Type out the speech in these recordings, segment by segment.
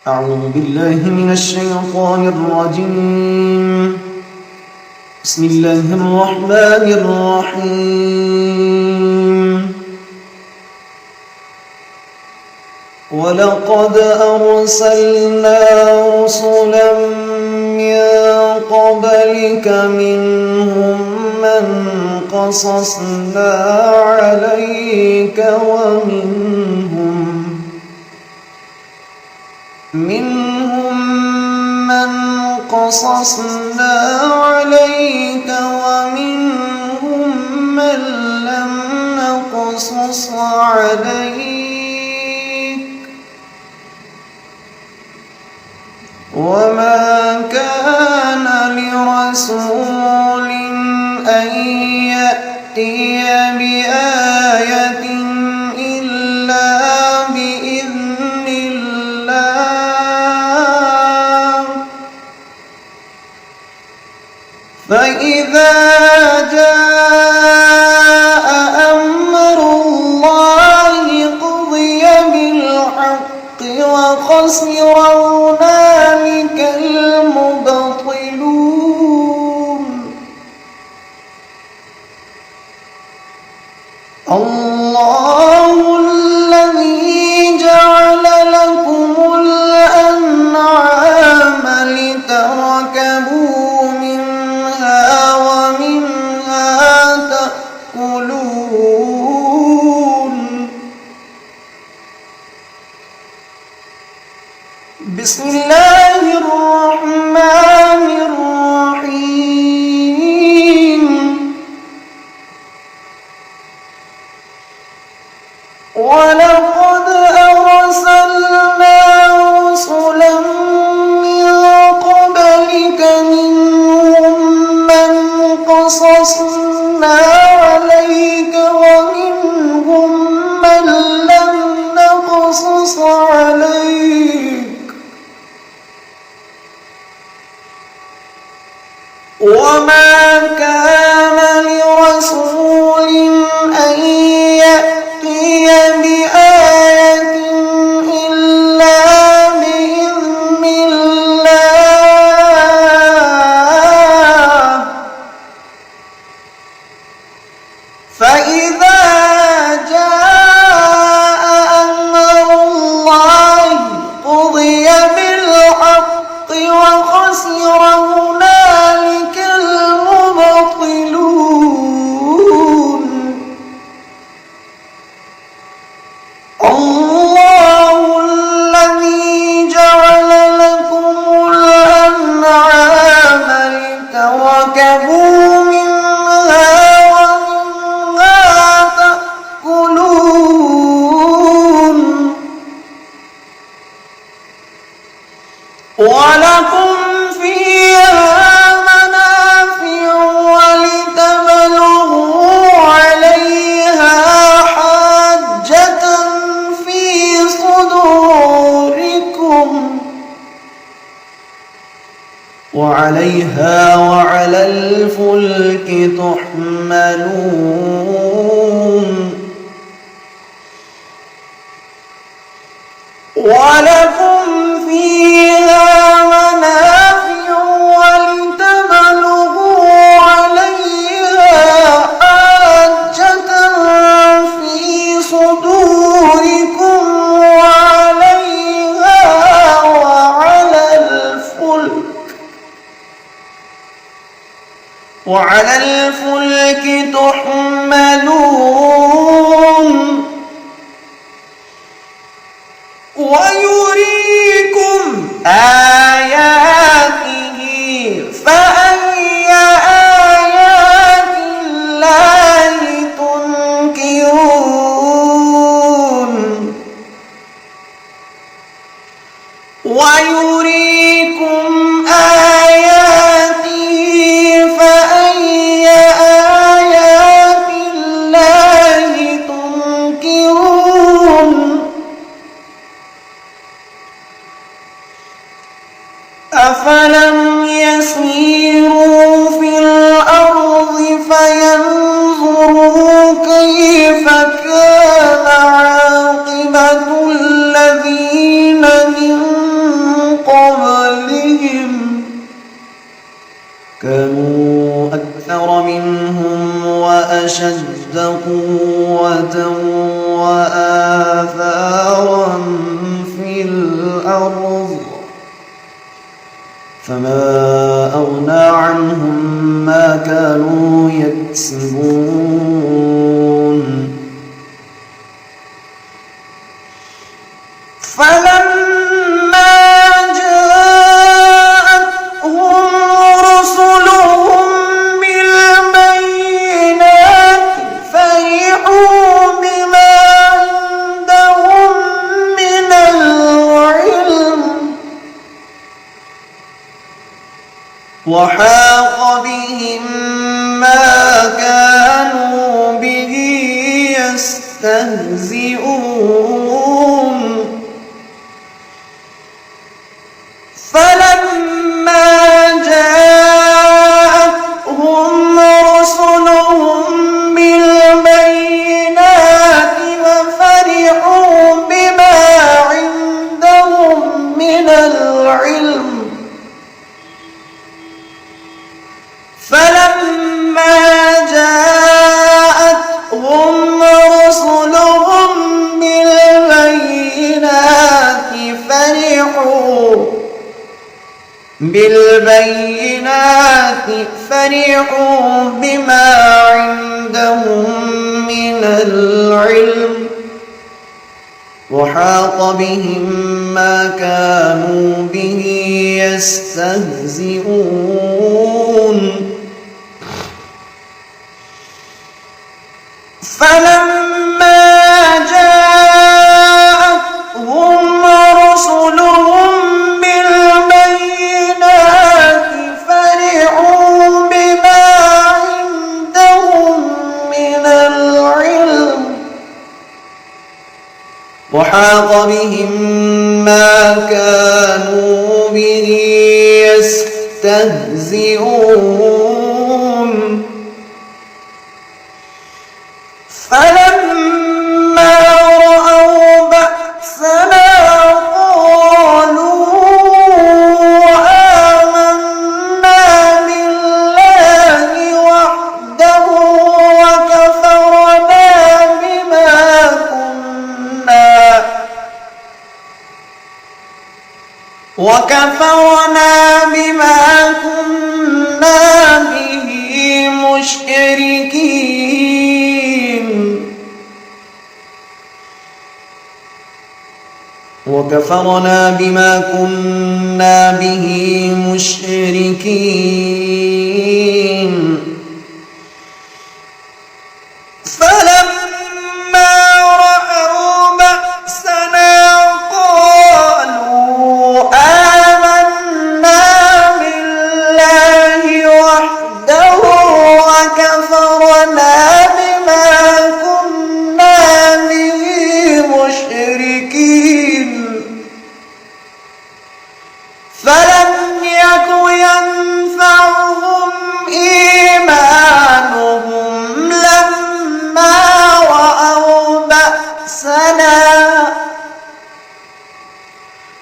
أعوذ بالله من الشيطان الرجيم. بسم الله الرحمن الرحيم. ولقد أرسلنا رسلا من قبلك منهم من قصصنا عليك ومنهم من قصصنا عليك ومنهم من لم نقصص عليك وما كان لرسول أن يأتي بآية إلا بإذن الله فإذا جاء أمر الله قضي بالحق وخسر هنالك المبطلون. الله الذي جعل لكم الأنعام لتركبوا منها ومنها تأكلون. بسم الله الرحمن الرحيم. ولقد أرسلنا رسلا من قبلك منهم من قصصنا عليك ومنهم من لم نقصص عليك وما كان لرسول أن يأتي بآية إلا بإذن الله فإذا جاء أمر الله قضي بالحق وخسر هنالك المبطلون. الله الذي جعل لكم الأنعام لتركبوا منها ومنها تأكلون ولكم فيها منافع ولتبلغوا عليها حاجة في صدوركم وعليها وعلى الفلك تحملون. ولكم فيها منافع ولتبلغوا عليها حاجة في صدوركم وعلى الفلك تحملون. ويريكم آياته فأي آيات الله تنكرون. ويريكم آياته فأي آيات الله تنكرون. أفلم يسيروا في الأرض فينظروا كيف كان عاقبة الذين من الأرض فما أغنى عنهم ما كانوا يكسبون فلما جاءتهم رسلهم بالبينات فرحوا بما عندهم من العلم وحاق بهم ما كانوا به يستهزئون فلما جاءتهم رسلهم بالبينات وفرحوا بما عندهم من العلم فلما جاءتهم رسلهم بالبينات فرحوا بما عندهم من العلم وحاق بهم ما كانوا به يستهزئون فلما جاءتهم رسلهم بالبينات فرحوا بما عندهم من العلم وحاق بهم ما كانوا به يستهزئون فلما رأوا بأسنا قالوا آمنا بالله وحده وكفرنا بما كنا به مشركين وكفرنا بما كنا به مشركين فلما رأوا بأسنا قالوا آمنا بالله وحده وكفرنا بما كنا به مشركين فلم يك ينفعهم إيمانهم لما رأوا بأسنا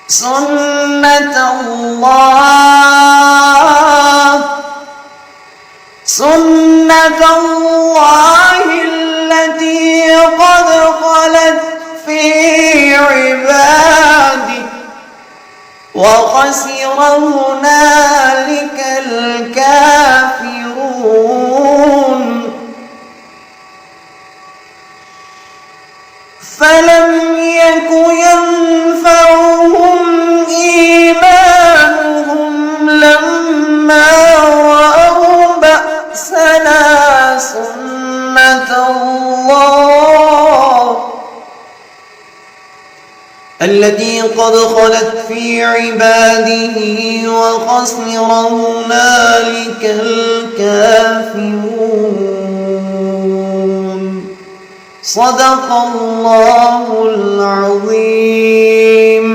سنة الله التي قد خلت في عباده وخسر هنالك الكافرون فلم يك ينفعهم إيمانهم لما رأوا بأسنا سنة الله التي قد خلت في عباده وخسر هنالك الكافرون صدق الله العظيم.